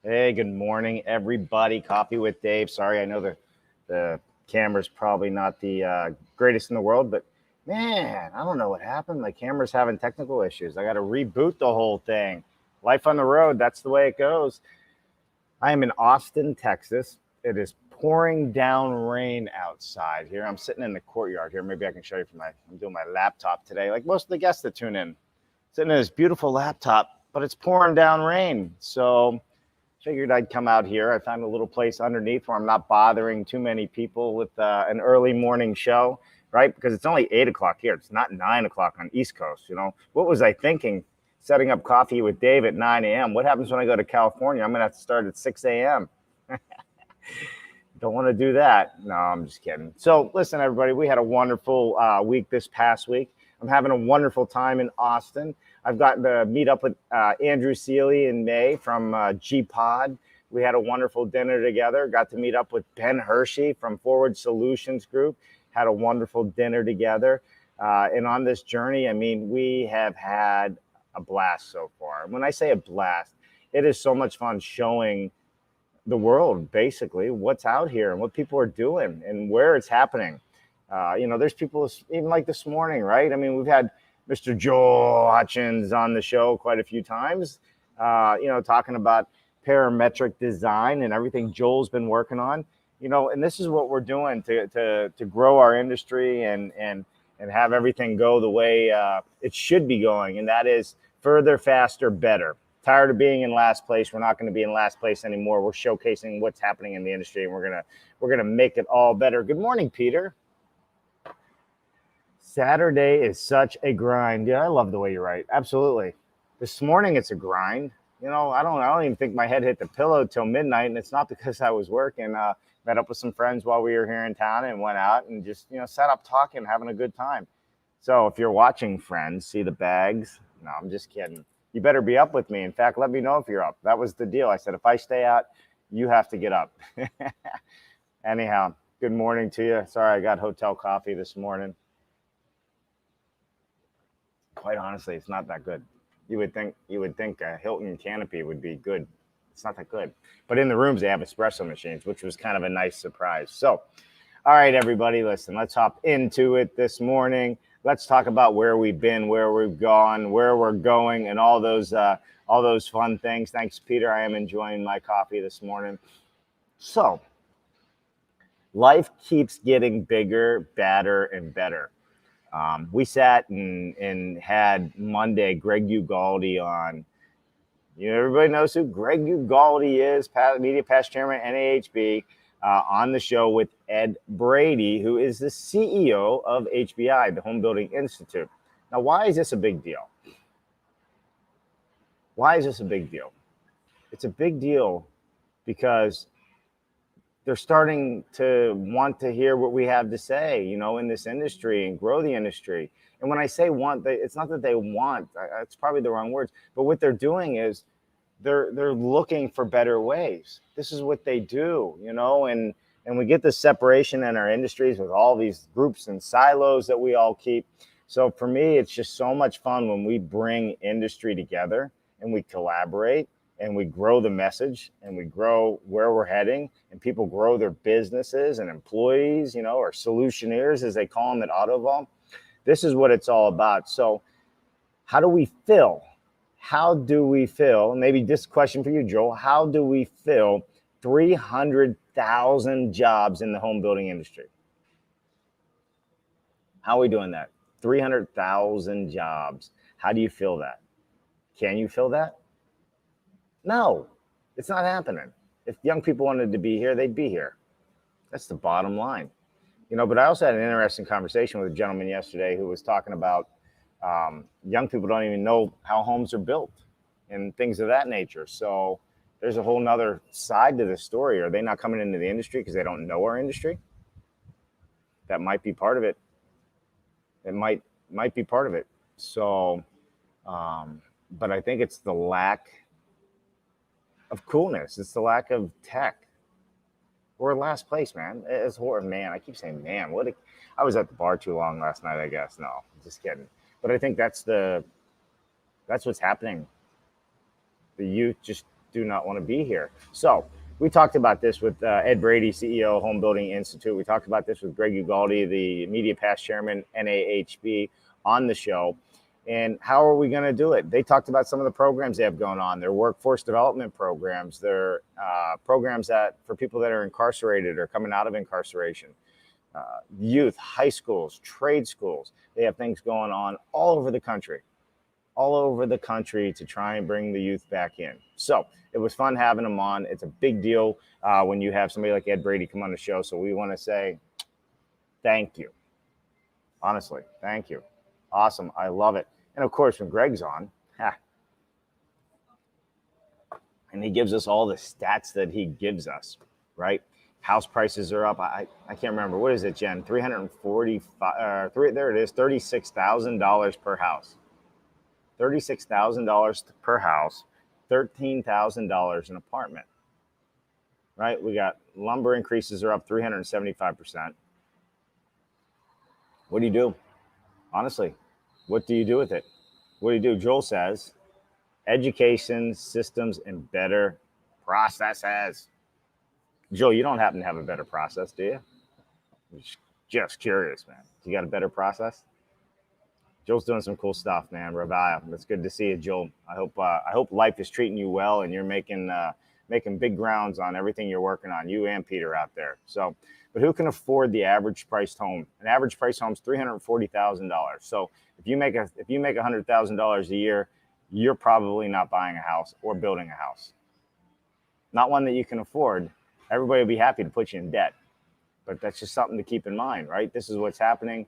Hey, good morning, everybody. Coffee with Dave. Sorry, I know the camera's probably not the greatest in the world, but man, I don't know what happened. My camera's having technical issues. I got to reboot the whole thing. Life on the road, that's the way it goes. I am in Austin, Texas. It is pouring down rain outside here. I'm sitting in the courtyard here. Maybe I can show you I'm doing my laptop today, like most of the guests that tune in. Sitting in this beautiful laptop, but it's pouring down rain. So figured I'd come out here. I found a little place underneath where I'm not bothering too many people with an early morning show, right? Because it's only 8 o'clock here. It's not 9 o'clock on East Coast. What was I thinking? Setting up coffee with Dave at 9 a.m. What happens when I go to California? I'm going to have to start at 6 a.m. Don't want to do that. No, I'm just kidding. So listen, everybody, we had a wonderful week this past week. I'm having a wonderful time in Austin. I've gotten to meet up with Andrew Seeley in May from G-Pod. We had a wonderful dinner together. Got to meet up with Ben Hershey from Forward Solutions Group. Had a wonderful dinner together. And on this journey, I mean, we have had a blast so far. When I say a blast, it is so much fun showing the world basically what's out here and what people are doing and where it's happening. There's people even like this morning, right? I mean, we've had Mr. Joel Hutchins on the show quite a few times, talking about parametric design and everything Joel's been working on, and this is what we're doing to grow our industry and have everything go the way it should be going. And that is further, faster, better. Tired of being in last place. We're not going to be in last place anymore. We're showcasing what's happening in the industry, and we're gonna make it all better. Good morning, Peter. Saturday is such a grind. Yeah, I love the way you write. Absolutely. This morning it's a grind. I don't even think my head hit the pillow till midnight, and it's not because I was working. Met up with some friends while we were here in town and went out and just sat up talking, having a good time. So if you're watching, friends, see the bags? No, I'm just kidding. You better be up with me. In fact, let me know if you're up. That was the deal. I said, if I stay out, you have to get up. Anyhow, good morning to you. Sorry, I got hotel coffee this morning. Quite honestly, it's not that good. You would think a Hilton Canopy would be good. It's not that good. But in the rooms, they have espresso machines, which was kind of a nice surprise. So, all right, everybody, listen, let's hop into it this morning. Let's talk about where we've been, where we've gone, where we're going, and all those fun things. Thanks, Peter. I am enjoying my coffee this morning. So, life keeps getting bigger, badder, and better. We sat and had Monday Greg Ugaldi on. Everybody knows who Greg Ugaldi is, media past chairman, NAHB, on the show with Ed Brady, who is the CEO of HBI, the Home Building Institute. Now, why is this a big deal? Why is this a big deal? It's a big deal because they're starting to want to hear what we have to say, in this industry and grow the industry. And when I say want, it's not that they want, it's probably the wrong words, but what they're doing is they're looking for better ways. This is what they do, and we get this separation in our industries with all these groups and silos that we all keep. So for me, it's just so much fun when we bring industry together and we collaborate and we grow the message and we grow where we're heading, and people grow their businesses and employees, or solutioneers, as they call them at AutoVol. This is what it's all about. So how do we fill? Maybe this question for you, Joel, how do we fill 300,000 jobs in the home building industry? How are we doing that? 300,000 jobs. How do you fill that? Can you fill that? No, it's not happening. If young people wanted to be here, they'd be here. That's the bottom line. But I also had an interesting conversation with a gentleman yesterday who was talking about young people don't even know how homes are built and things of that nature. So there's a whole nother side to this story. Are they not coming into the industry because they don't know our industry? That might be part of it. It might be part of it. So, but I think it's the lack of coolness. It's the lack of tech. We're in last place, man. It's horrible, man. I keep saying, man. I was at the bar too long last night, I guess. No, just kidding. But I think that's what's happening. The youth just do not want to be here. So we talked about this with Ed Brady, CEO of Home Building Institute. We talked about this with Greg Ugaldi, the Media Past Chairman, NAHB, on the show. And how are we going to do it? They talked about some of the programs they have going on, their workforce development programs, their programs that for people that are incarcerated or coming out of incarceration, youth, high schools, trade schools. They have things going on all over the country to try and bring the youth back in. So it was fun having them on. It's a big deal when you have somebody like Ed Brady come on the show. So we want to say thank you. Honestly, thank you. Awesome. I love it. And of course, when Greg's on, and he gives us all the stats that he gives us, right? House prices are up. I can't remember. What is it, Jen? 345. There it is. $36,000 per house. $36,000 per house. $13,000 an apartment. Right? We got lumber increases are up 375%. What do you do? Honestly, what do you do with it? What do you do? Joel says, education, systems, and better processes. Joel, you don't happen to have a better process, do you? Just curious, man. You got a better process? Joel's doing some cool stuff, man. Ravaya, it's good to see you, Joel. I hope life is treating you well and you're making big grounds on everything you're working on. You and Peter out there. So, but who can afford the average priced home? An average price home is $340,000. So if you make $100,000 a year, you're probably not buying a house or building a house. Not one that you can afford. Everybody will be happy to put you in debt, but that's just something to keep in mind, right? This is what's happening.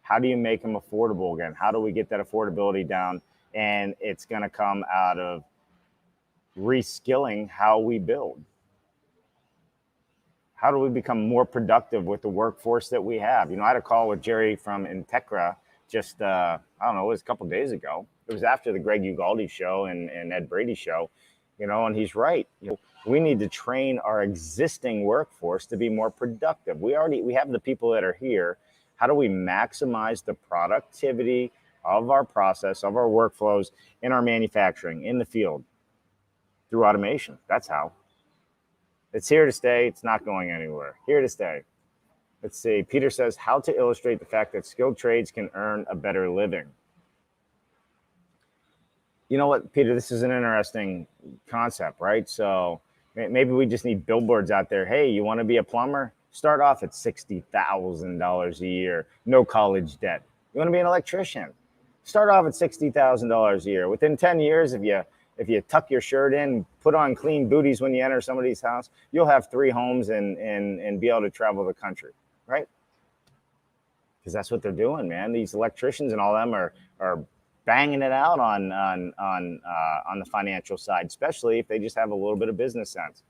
How do you make them affordable again? How do we get that affordability down? And it's going to come out of reskilling how we build. How do we become more productive with the workforce that we have? You know, I had a call with Jerry from Integra just, I don't know, it was a couple of days ago. It was after the Greg Ugaldi show and Ed Brady show, you know, and he's right. You know, we need to train our existing workforce to be more productive. We have the people that are here. How do we maximize the productivity of our process, of our workflows in our manufacturing, in the field, through automation? That's how. It's here to stay. It's not going anywhere. Here to stay. Let's see. Peter says, how to illustrate the fact that skilled trades can earn a better living. You know what, Peter, this is an interesting concept, right? So maybe we just need billboards out there. Hey, you want to be a plumber? Start off at $60,000 a year, no college debt. You want to be an electrician? Start off at $60,000 a year. Within 10 years, if you tuck your shirt in, put on clean booties when you enter somebody's house, you'll have 3 homes and be able to travel the country, right? Because that's what they're doing, man. These electricians and all them are banging it out on the financial side, especially if they just have a little bit of business sense.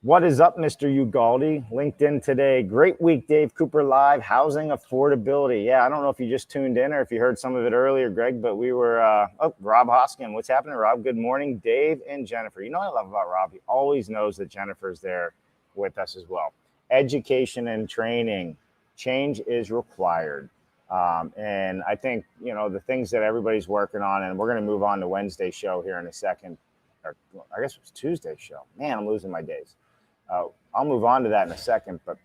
What is up, Mr. Ugaldi? LinkedIn today. Great week, Dave Cooper Live. Housing affordability. Yeah, I don't know if you just tuned in or if you heard some of it earlier, Greg, but we were, Rob Hoskin. What's happening, Rob? Good morning, Dave and Jennifer. You know what I love about Rob? He always knows that Jennifer's there with us as well. Education and training. Change is required. And I think, you know, the things that everybody's working on, and we're going to move on to Wednesday's show here in a second. Or I guess it was Tuesday's show. Man, I'm losing my days. I'll move on to that in a second, but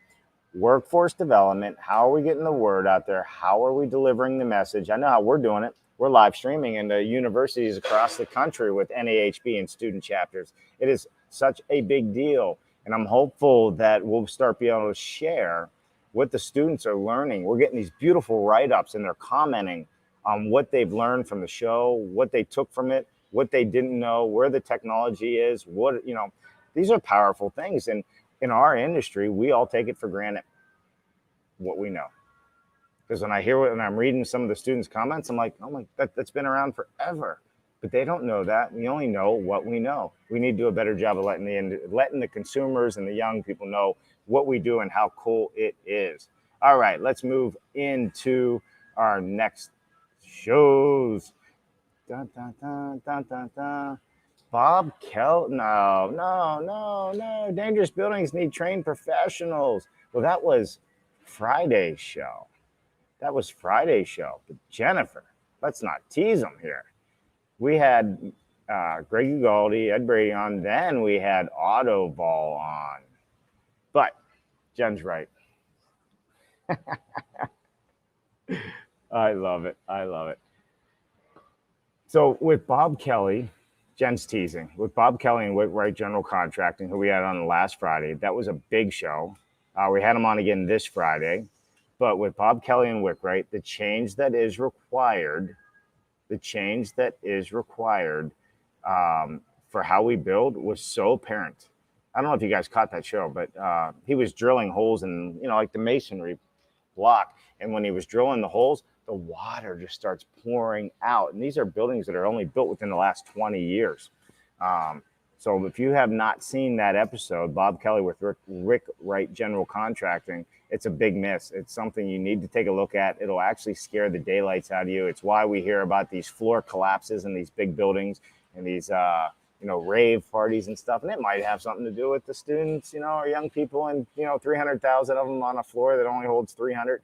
workforce development, how are we getting the word out there? How are we delivering the message? I know how we're doing it. We're live streaming in the universities across the country with NAHB and student chapters. It is such a big deal, and I'm hopeful that we'll start being able to share what the students are learning. We're getting these beautiful write-ups, and they're commenting on what they've learned from the show, what they took from it, what they didn't know, where the technology is, what, you know. These are powerful things. And in our industry, we all take it for granted what we know. Because when I hear it and I'm reading some of the students' comments, I'm like, oh my, that's been around forever. But they don't know that. We only know what we know. We need to do a better job of letting the consumers and the young people know what we do and how cool it is. All right, let's move into our next shows. Dun, dun, dun, dun, dun, dun. Bob Kell, no. Dangerous buildings need trained professionals. Well, that was Friday's show. But Jennifer, let's not tease them here. We had Greg Ugaldi, Ed Brady on. Then we had Autoball on. But Jen's right. I love it. I love it. So with Bob Kelly, Jen's teasing, with Bob Kelly and Whitwright General Contracting, who we had on last Friday, that was a big show. We had him on again this Friday. But with Bob Kelly and Whitwright, the change that is required for how we build was so apparent. I don't know if you guys caught that show, but he was drilling holes in, like the masonry block. And when he was drilling the holes, the water just starts pouring out. And these are buildings that are only built within the last 20 years. So if you have not seen that episode, Bob Kelly with Rick Wright General Contracting, it's a big miss. It's something you need to take a look at. It'll actually scare the daylights out of you. It's why we hear about these floor collapses in these big buildings and these, rave parties and stuff. And it might have something to do with the students, or young people, and 300,000 of them on a floor that only holds 300.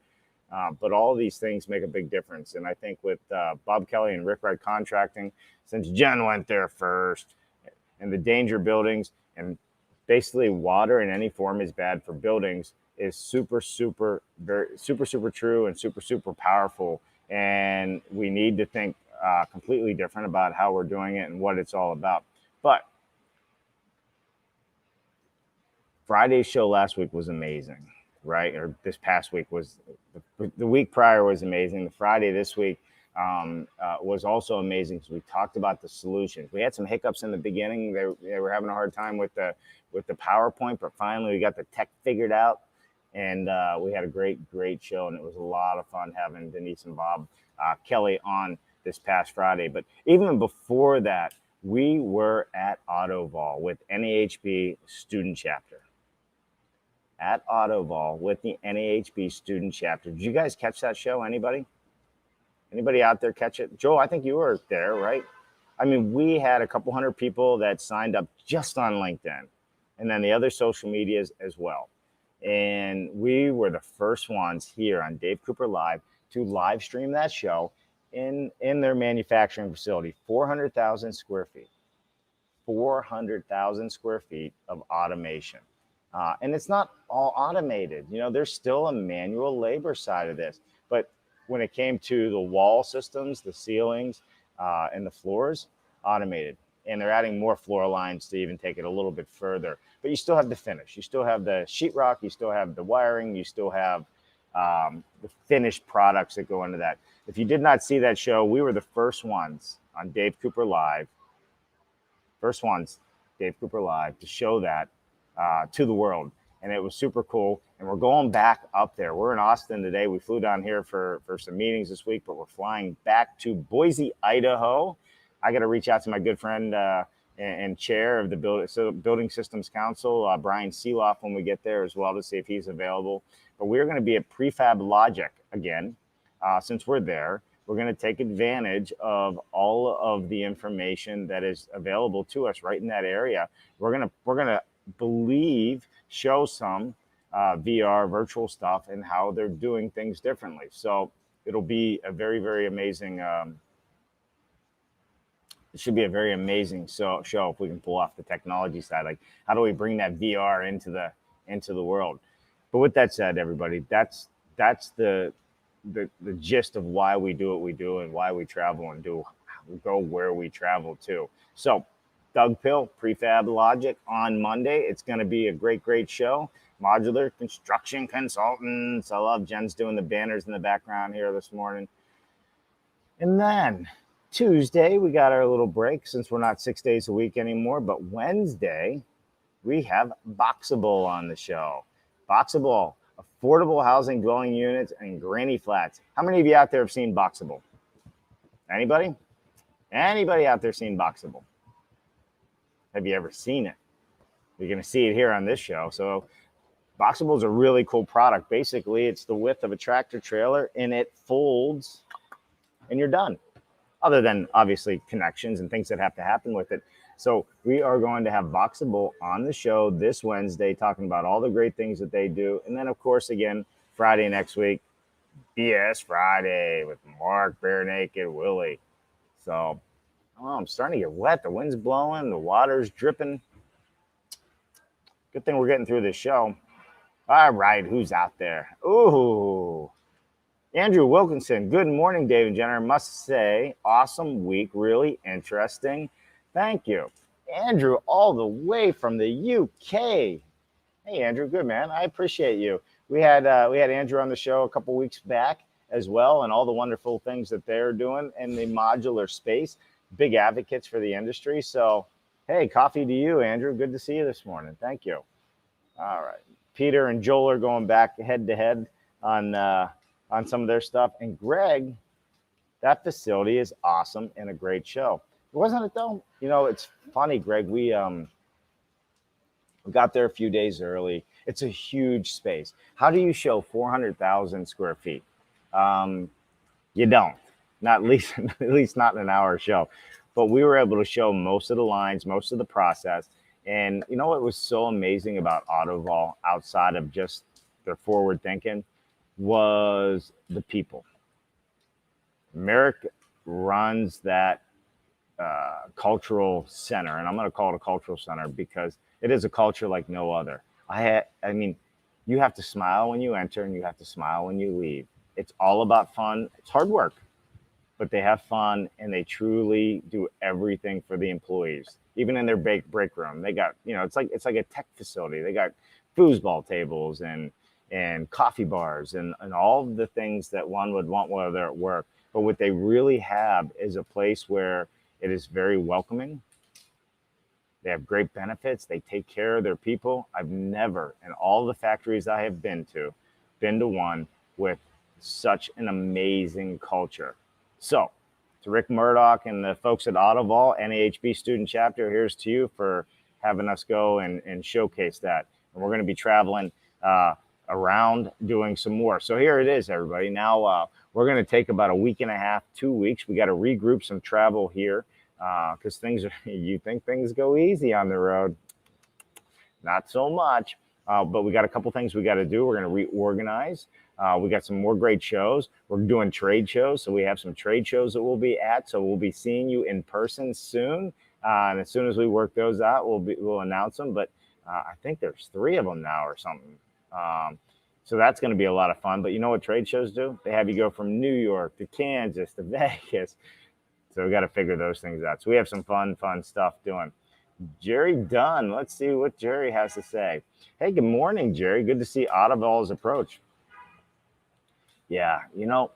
But all of these things make a big difference. And I think with Bob Kelly and Rick Wright Contracting, since Jen went there first, and the danger buildings, and basically water in any form is bad for buildings, is super, super, very, super, super true and super, super powerful. And we need to think completely different about how we're doing it and what it's all about. But Friday's show last week was amazing, right? Or this past week was, the week prior was amazing. The Friday this week was also amazing because we talked about the solutions. We had some hiccups in the beginning. They were having a hard time with the PowerPoint, but finally we got the tech figured out, and we had a great show, and it was a lot of fun having Denise and Bob Kelly on this past Friday. But even before that, we were at Autoval with NAHB Student Chapter. At Autoval with the NAHB Student Chapter. Did you guys catch that show? Anybody out there catch it? Joe, I think you were there, right? I mean, we had a couple hundred people that signed up just on LinkedIn, and then the other social medias as well. And we were the first ones here on Dave Cooper Live to live stream that show in their manufacturing facility. 400,000 square feet. 400,000 square feet of automation. And it's not all automated. There's still a manual labor side of this. But when it came to the wall systems, the ceilings, and the floors, automated. And they're adding more floor lines to even take it a little bit further. But you still have the finish. You still have the sheetrock. You still have the wiring. You still have the finished products that go into that. If you did not see that show, we were the first ones on Dave Cooper Live. First ones, Dave Cooper Live, to show that to the world. And it was super cool. And we're going back up there. We're in Austin today. We flew down here for some meetings this week, but we're flying back to Boise, Idaho. I got to reach out to my good friend and chair of the Building Systems Council, Brian Seeloff, when we get there as well, to see if he's available. But we're going to be at Prefab Logic again. Since we're there, we're going to take advantage of all of the information that is available to us right in that area. We're going to show some VR virtual stuff and how they're doing things differently. So it'll be a very, very amazing. It should be a very amazing show if we can pull off the technology side. Like, how do we bring that VR into the world? But with that said, everybody, that's the gist of why we do what we do and why we travel and go where we travel to. So Doug Pill, Prefab Logic on Monday. It's going to be a great show. Modular Construction Consultants. I love Jen's doing the banners in the background here this morning. And then Tuesday, we got our little break since we're not 6 days a week anymore. But Wednesday, we have Boxable on the show. Boxable, affordable housing dwelling units and granny flats. How many of you out there have seen Boxable? Anybody? Anybody out there seen Boxable? Have you ever seen it? You're going to see it here on this show. So Boxable is a really cool product. Basically, it's the width of a tractor trailer, and it folds, and you're done. Other than, obviously, connections and things that have to happen with it. So we are going to have Boxable on the show this Wednesday, talking about all the great things that they do. And then, of course, again, Friday next week, BS Friday with Mark Bare Naked Willie. So Oh, I'm starting to get wet. The wind's blowing. The water's dripping. Good thing we're getting through this show. All right, who's out there? Ooh, Andrew Wilkinson. Good morning, David Jenner. Must say, awesome week. Really interesting. Thank you. Andrew, all the way from the UK. Hey, Andrew. Good, man. I appreciate you. We had Andrew on the show a couple weeks back as well, and all the wonderful things that they're doing in the modular space. Big advocates for the industry. So, hey, coffee to you, Andrew. Good to see you this morning. Thank you. All right. Peter and Joel are going back head to head on some of their stuff. And Greg, that facility is awesome and a great show. Wasn't it though? You know, it's funny, Greg. We got there a few days early. It's a huge space. How do you show 400,000 square feet? You don't. Not at least not in an hour show. But we were able to show most of the lines, most of the process. And you know what was so amazing about Autovol outside of just their forward thinking was the people. Merrick runs that cultural center, and I'm going to call it a cultural center because it is a culture like no other. I mean, you have to smile when you enter and you have to smile when you leave. It's all about fun. It's hard work, but they have fun and they truly do everything for the employees. Even in their break room, they got, you know, it's like a tech facility. They got foosball tables and coffee bars and all the things that one would want while they're at work. But what they really have is a place where it is very welcoming. They have great benefits. They take care of their people. I've never, in all the factories I have been to one with such an amazing culture. So, to Rick Murdoch and the folks at Autovol, NAHB Student Chapter, here's to you for having us go and showcase that. And we're going to be traveling around doing some more. So here it is, everybody. Now we're going to take about a week and a half, 2 weeks. We got to regroup some travel here because things are, you think things go easy on the road. Not so much. But we got a couple things we got to do. We're going to reorganize. We got some more great shows. We're doing trade shows. So we have some trade shows that we'll be at. So we'll be seeing you in person soon. And as soon as we work those out, we'll announce them. But I think there's 3 of them now or something. So that's going to be a lot of fun. But you know what trade shows do? They have you go from New York to Kansas to Vegas. So we got to figure those things out. So we have some fun stuff doing. Jerry Dunn. Let's see what Jerry has to say. Hey, good morning, Jerry. Good to see Autovol's approach. Yeah, you know,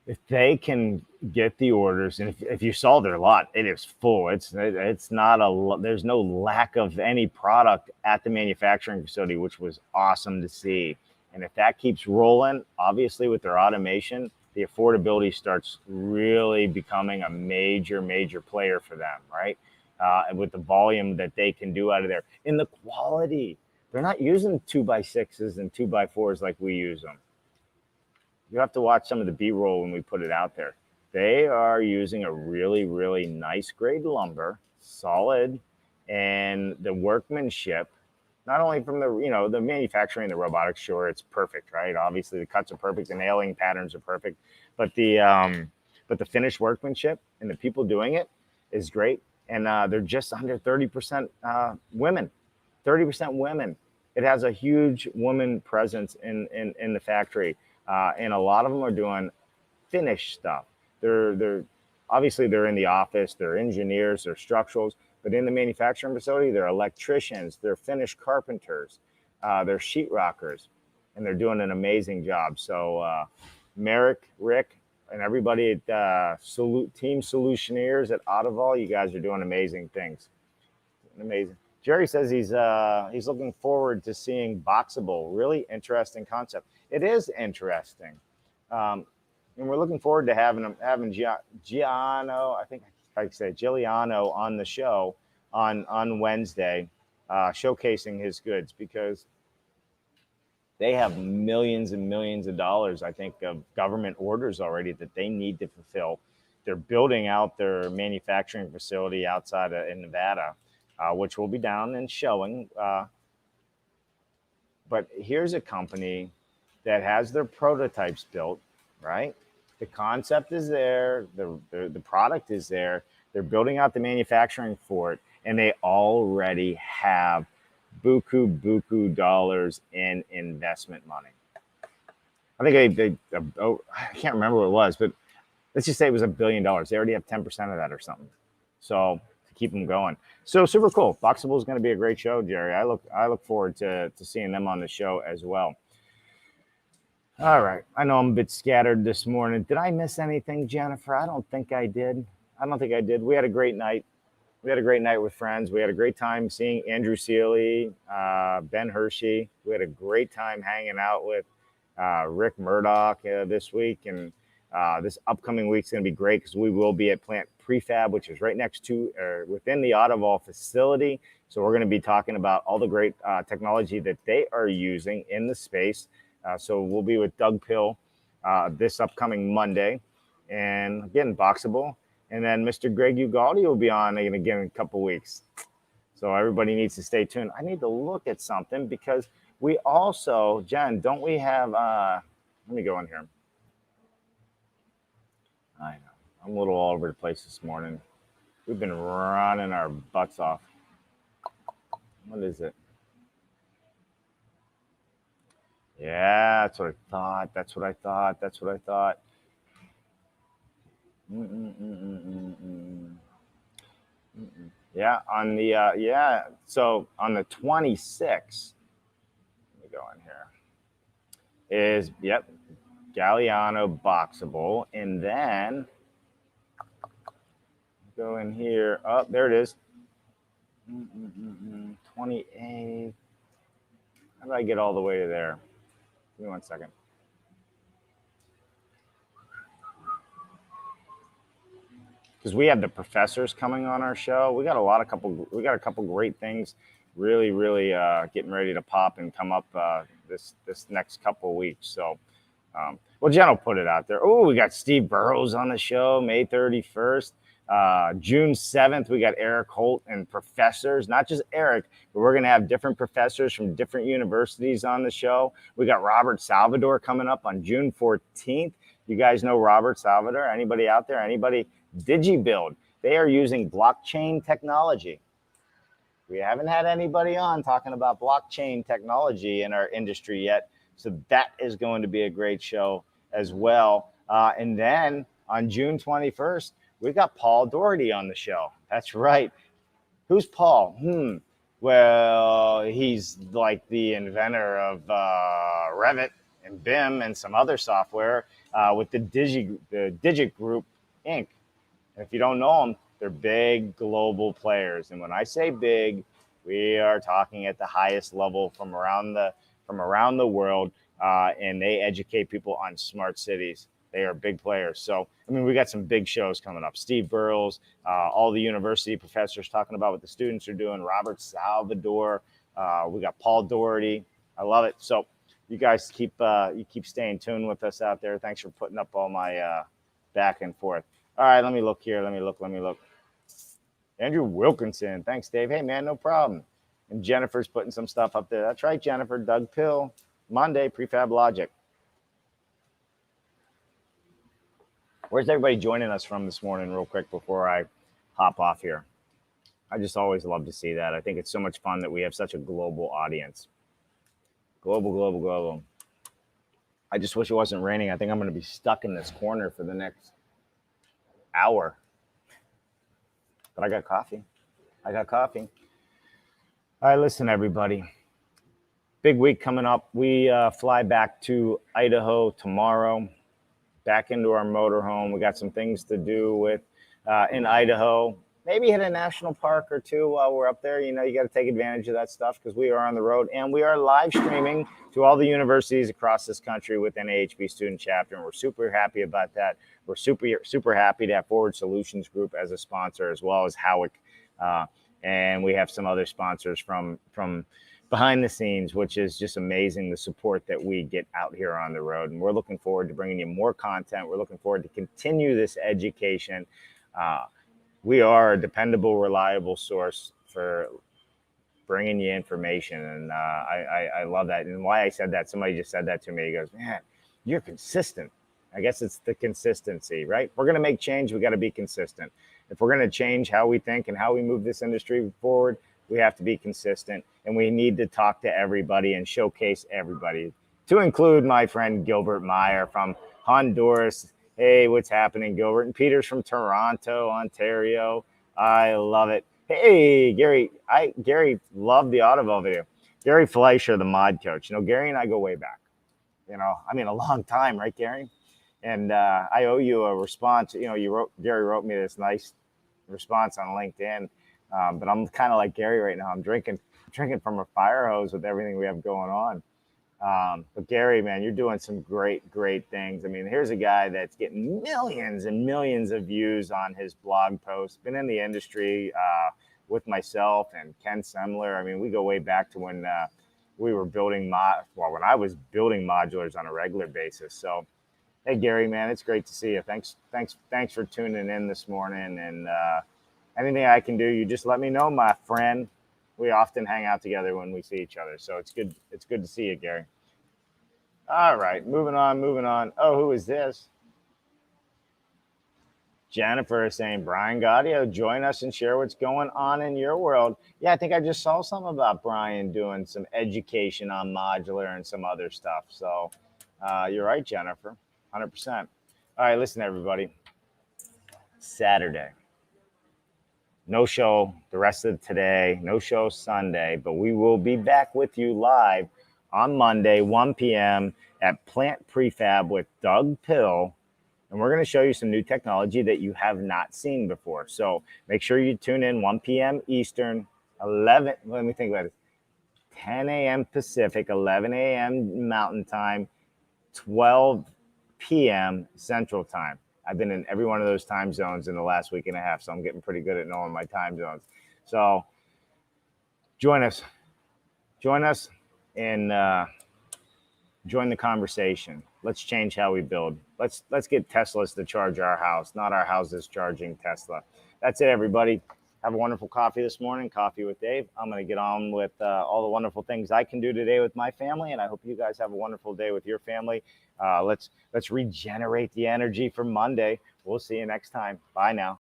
if they can get the orders, and if you saw their lot, it is full. It's not there's no lack of any product at the manufacturing facility, which was awesome to see. And if that keeps rolling, obviously with their automation, the affordability starts really becoming a major player for them, right? And with the volume that they can do out of there, in the quality, they're not using 2x6s and 2x4s like we use them. You have to watch some of the B-roll when we put it out there. They are using a really nice grade lumber, solid, and the workmanship, not only from the manufacturing, the robotics, sure, it's perfect, right? Obviously the cuts are perfect, the nailing patterns are perfect, but the finished workmanship and the people doing it is great. And they're just under 30% women, 30% women. It has a huge woman presence in the factory. And a lot of them are doing finished stuff. They're obviously they're in the office, they're engineers, they're structurals, but in the manufacturing facility, they're electricians, they're finished carpenters, they're sheetrockers, and they're doing an amazing job. So Merrick, Rick, and everybody at Team Solutioneers at Autovol, you guys are doing amazing things. Amazing. Jerry says he's looking forward to seeing Boxable. Really interesting concept. It is interesting, and we're looking forward to having Giuliano, I think I say Giuliano, on the show on Wednesday, showcasing his goods, because they have millions and millions of dollars, I think, of government orders already that they need to fulfill. They're building out their manufacturing facility outside in Nevada, which will be down and showing. But here's a company that has their prototypes built, right? The concept is there. The product is there. They're building out the manufacturing for it, and they already have buku dollars in investment money. I think I can't remember what it was, but let's just say it was $1 billion. They already have 10% of that or something. So to keep them going. So super cool. Boxable is going to be a great show, Jerry. I look forward to seeing them on the show as well. All right. I know I'm a bit scattered this morning. Did I miss anything, Jennifer? I don't think I did. We had a great night. We had a great night with friends. We had a great time seeing Andrew Seeley, Ben Hershey. We had a great time hanging out with Rick Murdoch this week. And this upcoming week is going to be great because we will be at Plant Prefab, which is right next to within the Autovol facility. So we're going to be talking about all the great technology that they are using in the space. So we'll be with Doug Pill this upcoming Monday. And again, Boxable. And then Mr. Greg Ugaldi will be on again in a couple weeks. So everybody needs to stay tuned. I need to look at something because we also, Jen, don't we have, let me go in here. I know. I'm a little all over the place this morning. We've been running our butts off. What is it? Yeah, that's what I thought. Yeah, on the so on the 26th, let me go in here, is Galliano Boxable, and then go in here. Oh, there it is. 28. How did I get all the way to there? Give me 1 second. Because we have the professors coming on our show. We got a couple great things really getting ready to pop and come up this next couple of weeks. So well, Jen will put it out there. Oh, we got Steve Burrows on the show May 31st. June 7th, we got Eric Holt and professors, not just Eric, but we're going to have different professors from different universities on the show. We got Robert Salvador coming up on June 14th. You guys know Robert Salvador? Anybody out there? Anybody? DigiBuild. They are using blockchain technology. We haven't had anybody on talking about blockchain technology in our industry yet. So that is going to be a great show as well. And then on June 21st, we've got Paul Doherty on the show. That's right. Who's Paul? Well, he's like the inventor of Revit and BIM and some other software with the Digit Group Inc. And if you don't know them, they're big global players. And when I say big, we are talking at the highest level from around the world, and they educate people on smart cities. They are big players. So, I mean, we got some big shows coming up. Steve Burrows, all the university professors talking about what the students are doing. Robert Salvador. We got Paul Doherty. I love it. So you guys keep staying tuned with us out there. Thanks for putting up all my back and forth. All right, let me look here. Let me look. Andrew Wilkinson. Thanks, Dave. Hey, man, no problem. And Jennifer's putting some stuff up there. That's right, Jennifer. Doug Pill. Monday, Prefab Logic. Where's everybody joining us from this morning real quick before I hop off here? I just always love to see that. I think it's so much fun that we have such a global audience. Global. I just wish it wasn't raining. I think I'm going to be stuck in this corner for the next hour. But I got coffee. All right, listen, everybody. Big week coming up. We fly back to Idaho tomorrow, back into our motorhome. We got some things to do with in Idaho. Maybe hit a national park or two while we're up there. You know, you got to take advantage of that stuff because we are on the road, and we are live streaming to all the universities across this country with NAHB Student Chapter, and we're super happy about that. We're super happy to have Forward Solutions Group as a sponsor, as well as Howick, and we have some other sponsors from behind the scenes, which is just amazing, the support that we get out here on the road. And we're looking forward to bringing you more content. We're looking forward to continue this education. We are a dependable, reliable source for bringing you information. And I love that. And why I said that, somebody just said that to me. He goes, man, you're consistent. I guess it's the consistency, right? If we're going to make change, we got to be consistent. If we're going to change how we think and how we move this industry forward, we have to be consistent, and we need to talk to everybody and showcase everybody, to include my friend Gilbert Meyer from Honduras. Hey, what's happening, Gilbert? And Peter's from Toronto, Ontario. I love it. Hey, Gary. Gary loved the Autoville video. Gary Fleischer, the mod coach. You know, Gary and I go way back. You know, I mean, a long time, right, Gary? And I owe you a response. You know, Gary wrote me this nice response on LinkedIn. But I'm kind of like Gary right now. I'm drinking from a fire hose with everything we have going on. But Gary, man, you're doing some great things. I mean, here's a guy that's getting millions and millions of views on his blog posts. Been in the industry with myself and Ken Semler. I mean, we go way back to when we were building when I was building modulars on a regular basis. So, hey, Gary, man, it's great to see you. Thanks for tuning in this morning. And anything I can do, you just let me know, my friend. We often hang out together when we see each other. So it's good to see you, Gary. All right, moving on. Oh, who is this? Jennifer is saying, Brian Gaudio, join us and share what's going on in your world. Yeah, I think I just saw something about Brian doing some education on modular and some other stuff. So you're right, Jennifer, 100%. All right, listen, everybody. Saturday. No show the rest of today, no show Sunday, but we will be back with you live on Monday, 1 p.m. at Plant Prefab with Doug Pill. And we're going to show you some new technology that you have not seen before. So make sure you tune in 1 p.m. Eastern, 10 a.m. Pacific, 11 a.m. Mountain Time, 12 p.m. Central Time. I've been in every one of those time zones in the last week and a half, so I'm getting pretty good at knowing my time zones. So join us and join the conversation. Let's change how we build. Let's get Teslas to charge our house, not our houses charging Tesla. That's it, everybody. Have a wonderful coffee this morning, Coffee with Dave. I'm going to get on with all the wonderful things I can do today with my family, and I hope you guys have a wonderful day with your family. Let's regenerate the energy for Monday. We'll see you next time. Bye now.